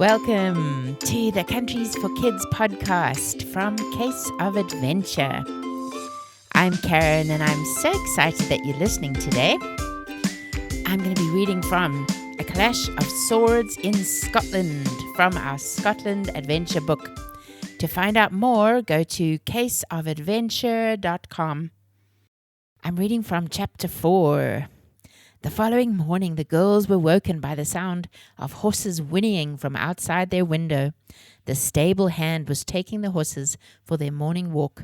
Welcome to the Countries for Kids podcast from Case of Adventure. I'm Karyn and I'm so excited that you're listening today. I'm going to be reading from A Clash of Swords in Scotland from our Scotland Adventure book. To find out more, go to caseofadventure.com. I'm reading from chapter 4. The following morning, the girls were woken by the sound of horses whinnying from outside their window. The stable hand was taking the horses for their morning walk.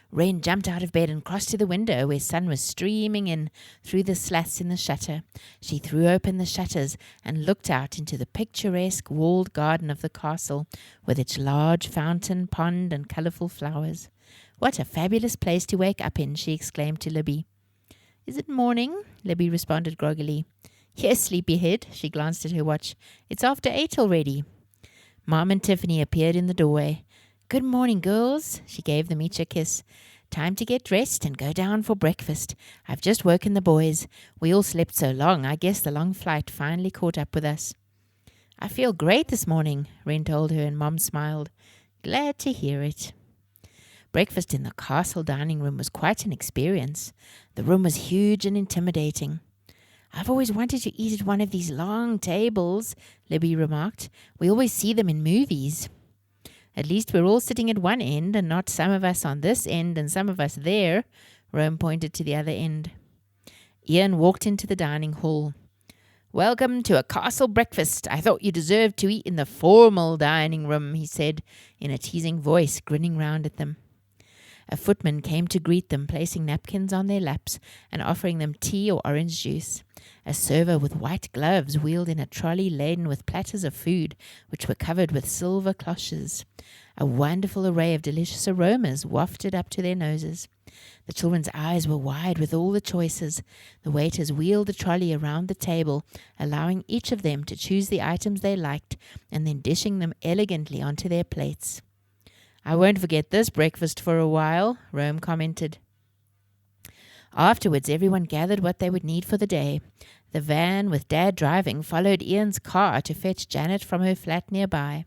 Wren jumped out of bed and crossed to the window where sun was streaming in through the slats in the shutter. She threw open the shutters and looked out into the picturesque walled garden of the castle with its large fountain, pond, and colourful flowers. "What a fabulous place to wake up in," she exclaimed to Libby. "Is it morning?" Libby responded groggily. "Yes, sleepyhead." She glanced at her watch. "It's after 8 already." Mom and Tiffany appeared in the doorway. "Good morning, girls." She gave them each a kiss. "Time to get dressed and go down for breakfast. I've just woken the boys. We all slept so long, I guess the long flight finally caught up with us." "I feel great this morning," Wren told her, and Mom smiled. "Glad to hear it." Breakfast in the castle dining room was quite an experience. The room was huge and intimidating. "I've always wanted to eat at one of these long tables," Libby remarked. "We always see them in movies." "At least we're all sitting at one end and not some of us on this end and some of us there," Rome pointed to the other end. Ian walked into the dining hall. "Welcome to a castle breakfast. I thought you deserved to eat in the formal dining room," he said in a teasing voice, grinning round at them. A footman came to greet them, placing napkins on their laps and offering them tea or orange juice. A server with white gloves wheeled in a trolley laden with platters of food, which were covered with silver cloches. A wonderful array of delicious aromas wafted up to their noses. The children's eyes were wide with all the choices. The waiters wheeled the trolley around the table, allowing each of them to choose the items they liked and then dishing them elegantly onto their plates. "I won't forget this breakfast for a while," Rome commented. Afterwards, everyone gathered what they would need for the day. The van, with Dad driving, followed Ian's car to fetch Janet from her flat nearby.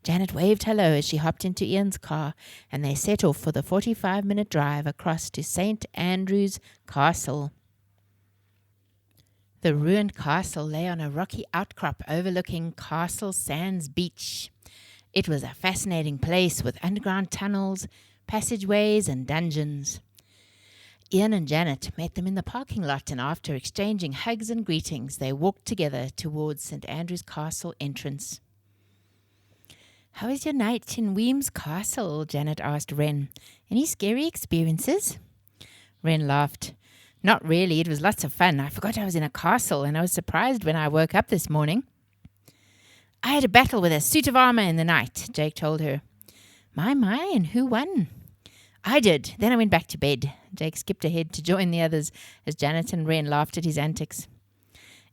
Janet waved hello as she hopped into Ian's car, and they set off for the 45-minute drive across to St. Andrew's Castle. The ruined castle lay on a rocky outcrop overlooking Castle Sands Beach. It was a fascinating place with underground tunnels, passageways, and dungeons. Ian and Janet met them in the parking lot, and after exchanging hugs and greetings, they walked together towards St. Andrew's Castle entrance. "How was your night in Weems Castle?" Janet asked Wren. "Any scary experiences?" Wren laughed. "Not really. It was lots of fun. I forgot I was in a castle, and I was surprised when I woke up this morning." "I had a battle with a suit of armor in the night," Jake told her. My, and who won?" "I did. Then I went back to bed." Jake skipped ahead to join the others as Janet and Wren laughed at his antics.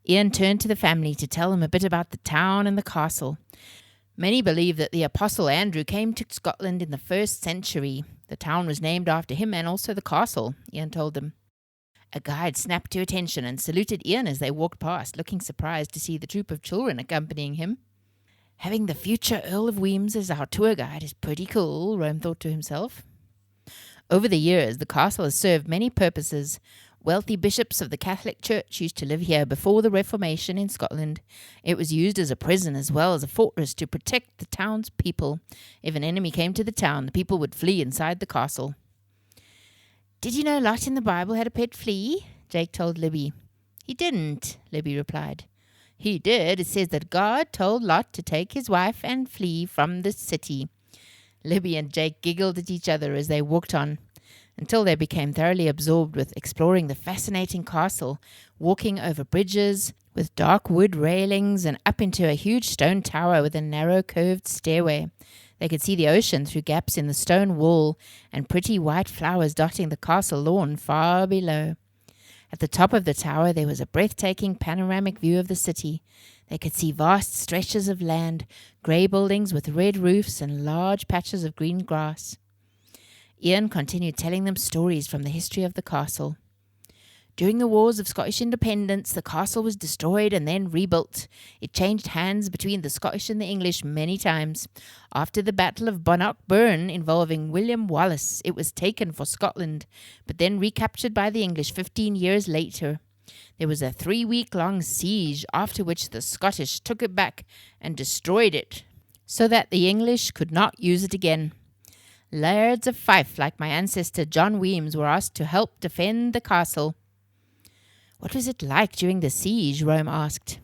Ian turned to the family to tell them a bit about the town and the castle. Many believe that the Apostle Andrew came to Scotland in the 1st century. The town was named after him and also the castle, Ian told them. A guide snapped to attention and saluted Ian as they walked past, looking surprised to see the troop of children accompanying him. "Having the future Earl of Weems as our tour guide is pretty cool," Rome thought to himself. Over the years, the castle has served many purposes. Wealthy bishops of the Catholic Church used to live here before the Reformation in Scotland. It was used as a prison as well as a fortress to protect the town's people. If an enemy came to the town, the people would flee inside the castle. "Did you know Lot in the Bible had a pet flea?" Jake told Libby. "He didn't," Libby replied. "He did. It says that God told Lot to take his wife and flee from the city." Libby and Jake giggled at each other as they walked on, until they became thoroughly absorbed with exploring the fascinating castle, walking over bridges with dark wood railings and up into a huge stone tower with a narrow curved stairway. They could see the ocean through gaps in the stone wall and pretty white flowers dotting the castle lawn far below. At the top of the tower there was a breathtaking panoramic view of the city. They could see vast stretches of land, grey buildings with red roofs and large patches of green grass. Ian continued telling them stories from the history of the castle. During the Wars of Scottish Independence, the castle was destroyed and then rebuilt. It changed hands between the Scottish and the English many times. After the Battle of Bannockburn, involving William Wallace, it was taken for Scotland, but then recaptured by the English 15 years later. There was a 3-week-long siege, after which the Scottish took it back and destroyed it, so that the English could not use it again. Lairds of Fife, like my ancestor John Weems, were asked to help defend the castle. What was it like during the siege? Rome asked.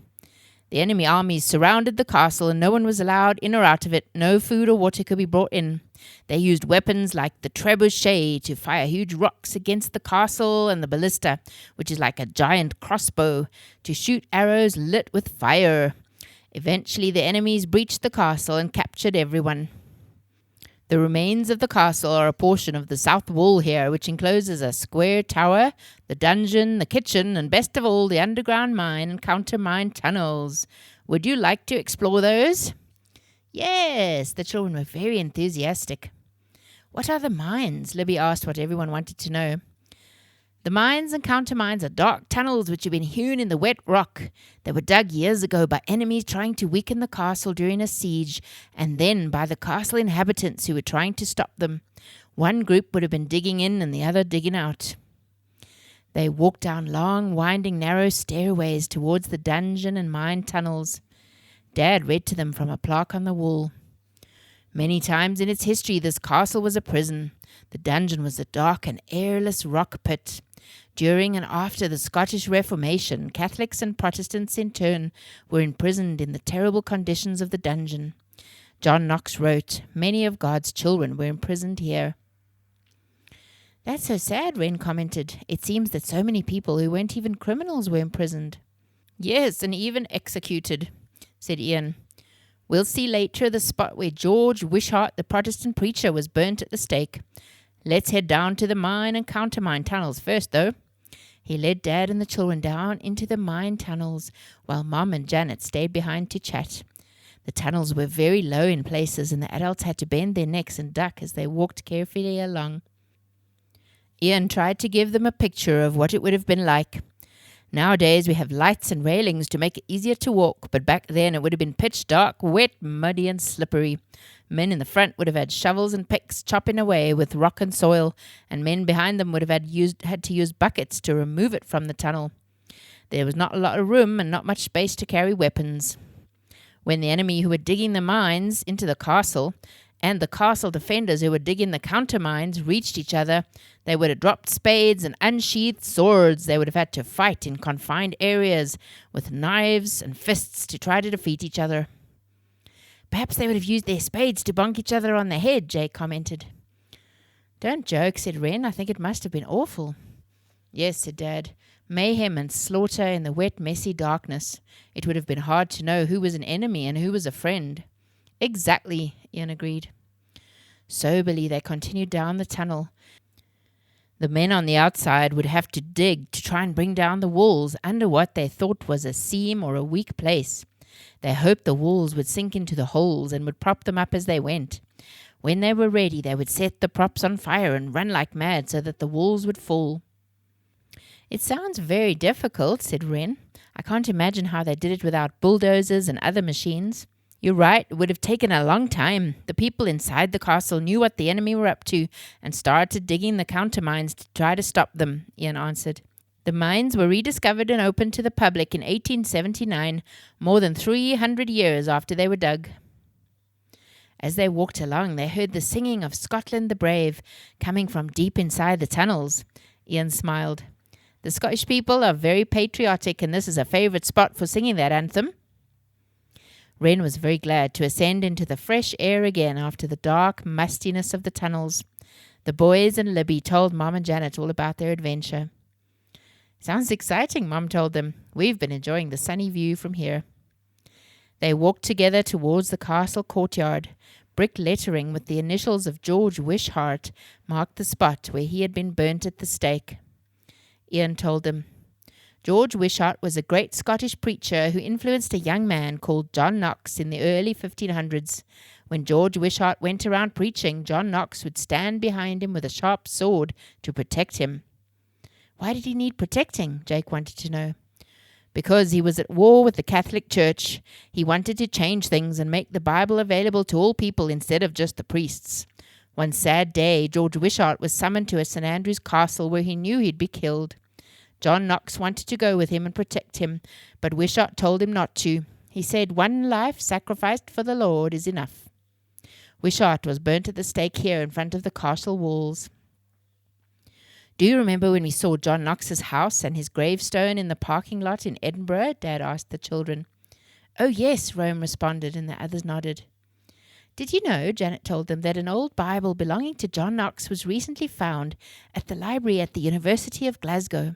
The enemy armies surrounded the castle and no one was allowed in or out of it. No food or water could be brought in. They used weapons like the trebuchet to fire huge rocks against the castle and the ballista, which is like a giant crossbow, to shoot arrows lit with fire. Eventually the enemies breached the castle and captured everyone. The remains of the castle are a portion of the south wall here, which encloses a square tower, the dungeon, the kitchen, and best of all, the underground mine and countermine tunnels. Would you like to explore those? Yes, the children were very enthusiastic. What are the mines? Libby asked what everyone wanted to know. The mines and countermines are dark tunnels which have been hewn in the wet rock. They were dug years ago by enemies trying to weaken the castle during a siege, and then by the castle inhabitants who were trying to stop them. One group would have been digging in and the other digging out. They walked down long, winding, narrow stairways towards the dungeon and mine tunnels. Dad read to them from a plaque on the wall. Many times in its history, this castle was a prison. The dungeon was a dark and airless rock pit. During and after the Scottish Reformation, Catholics and Protestants in turn were imprisoned in the terrible conditions of the dungeon. John Knox wrote, "Many of God's children were imprisoned here." That's so sad, Wren commented. It seems that so many people who weren't even criminals were imprisoned. Yes, and even executed, said Ian. We'll see later the spot where George Wishart, the Protestant preacher, was burnt at the stake. Let's head down to the mine and countermine tunnels first, though. He led Dad and the children down into the mine tunnels, while Mom and Janet stayed behind to chat. The tunnels were very low in places, and the adults had to bend their necks and duck as they walked carefully along. Ian tried to give them a picture of what it would have been like. Nowadays we have lights and railings to make it easier to walk, but back then it would have been pitch dark, wet, muddy and slippery. Men in the front would have had shovels and picks chopping away with rock and soil, and men behind them would have had to use buckets to remove it from the tunnel. There was not a lot of room and not much space to carry weapons. When the enemy who were digging the mines into the castle and the castle defenders who were digging the countermines reached each other, they would have dropped spades and unsheathed swords. They would have had to fight in confined areas with knives and fists to try to defeat each other. Perhaps they would have used their spades to bonk each other on the head, Jake commented. Don't joke, said Wren. I think it must have been awful. Yes, said Dad. Mayhem and slaughter in the wet, messy darkness. It would have been hard to know who was an enemy and who was a friend. Exactly, Ian agreed. Soberly, they continued down the tunnel. The men on the outside would have to dig to try and bring down the walls under what they thought was a seam or a weak place. They hoped the walls would sink into the holes and would prop them up as they went. When they were ready, they would set the props on fire and run like mad so that the walls would fall. It sounds very difficult, said Wren. I can't imagine how they did it without bulldozers and other machines. You're right, it would have taken a long time. The people inside the castle knew what the enemy were up to and started digging the countermines to try to stop them, Ian answered. The mines were rediscovered and opened to the public in 1879, more than 300 years after they were dug. As they walked along, they heard the singing of Scotland the Brave coming from deep inside the tunnels. Ian smiled. The Scottish people are very patriotic, and this is a favourite spot for singing that anthem. Wren was very glad to ascend into the fresh air again after the dark mustiness of the tunnels. The boys and Libby told Mom and Janet all about their adventure. Sounds exciting, Mom told them. We've been enjoying the sunny view from here. They walked together towards the castle courtyard. Brick lettering with the initials of George Wishart marked the spot where he had been burnt at the stake. Ian told them, George Wishart was a great Scottish preacher who influenced a young man called John Knox in the early 1500s. When George Wishart went around preaching, John Knox would stand behind him with a sharp sword to protect him. Why did he need protecting? Jake wanted to know. Because he was at war with the Catholic Church. He wanted to change things and make the Bible available to all people instead of just the priests. One sad day, George Wishart was summoned to a St. Andrew's castle where he knew he'd be killed. John Knox wanted to go with him and protect him, but Wishart told him not to. He said, "One life sacrificed for the Lord is enough." Wishart was burnt at the stake here in front of the castle walls. Do you remember when we saw John Knox's house and his gravestone in the parking lot in Edinburgh? Dad asked the children. Oh, yes, Rome responded, and the others nodded. Did you know, Janet told them, that an old Bible belonging to John Knox was recently found at the library at the University of Glasgow?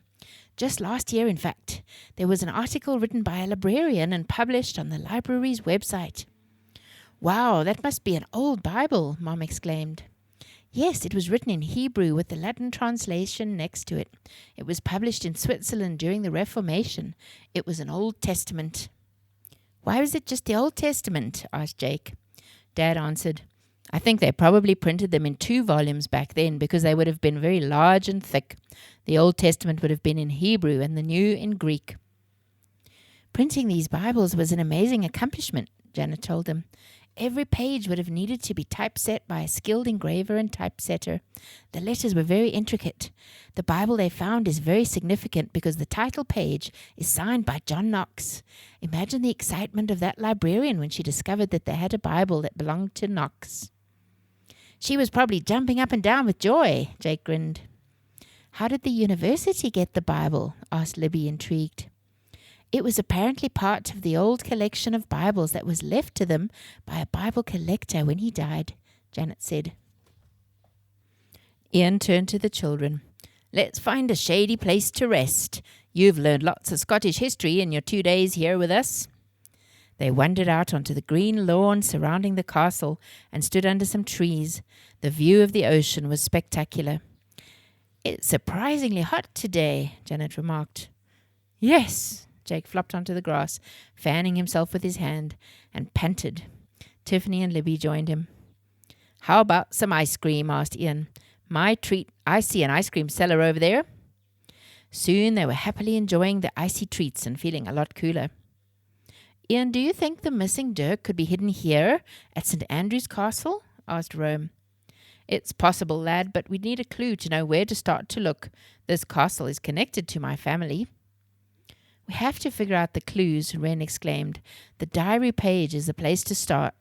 Just last year, in fact. There was an article written by a librarian and published on the library's website. Wow, that must be an old Bible, Mom exclaimed. Yes, it was written in Hebrew with the Latin translation next to it. It was published in Switzerland during the Reformation. It was an Old Testament. Why was it just the Old Testament? Asked Jake. Dad answered, I think they probably printed them in 2 volumes back then because they would have been very large and thick. The Old Testament would have been in Hebrew and the New in Greek. Printing these Bibles was an amazing accomplishment, Janet told them. Every page would have needed to be typeset by a skilled engraver and typesetter. The letters were very intricate. The Bible they found is very significant because the title page is signed by John Knox. Imagine the excitement of that librarian when she discovered that they had a Bible that belonged to Knox. She was probably jumping up and down with joy, Jake grinned. How did the university get the Bible? Asked Libby, intrigued. It was apparently part of the old collection of Bibles that was left to them by a Bible collector when he died, Janet said. Ian turned to the children. Let's find a shady place to rest. You've learned lots of Scottish history in your 2 days here with us. They wandered out onto the green lawn surrounding the castle and stood under some trees. The view of the ocean was spectacular. It's surprisingly hot today, Janet remarked. Yes, Jake flopped onto the grass, fanning himself with his hand, and panted. Tiffany and Libby joined him. How about some ice cream? Asked Ian. My treat. I see an ice cream seller over there. Soon they were happily enjoying the icy treats and feeling a lot cooler. Ian, do you think the missing dirk could be hidden here at St. Andrew's Castle? Asked Rome. It's possible, lad, but we'd need a clue to know where to start to look. This castle is connected to my family. We have to figure out the clues, Wren exclaimed. The diary page is the place to start.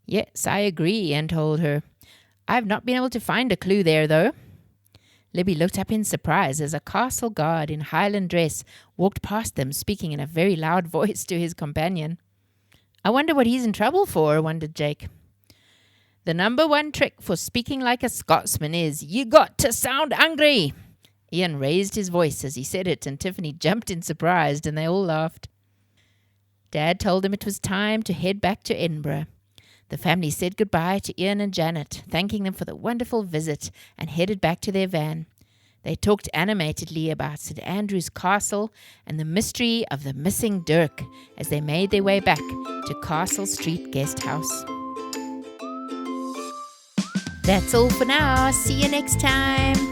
Yes, I agree, Ian told her. I've not been able to find a clue there, though. Libby looked up in surprise as a castle guard in Highland dress walked past them, speaking in a very loud voice to his companion. I wonder what he's in trouble for, wondered Jake. The number 1 trick for speaking like a Scotsman is, you got to sound angry. Ian raised his voice as he said it, and Tiffany jumped in surprise, and they all laughed. Dad told them it was time to head back to Edinburgh. The family said goodbye to Ian and Janet, thanking them for the wonderful visit, and headed back to their van. They talked animatedly about St. Andrew's Castle and the mystery of the missing dirk as they made their way back to Castle Street Guest House. That's all for now. See you next time.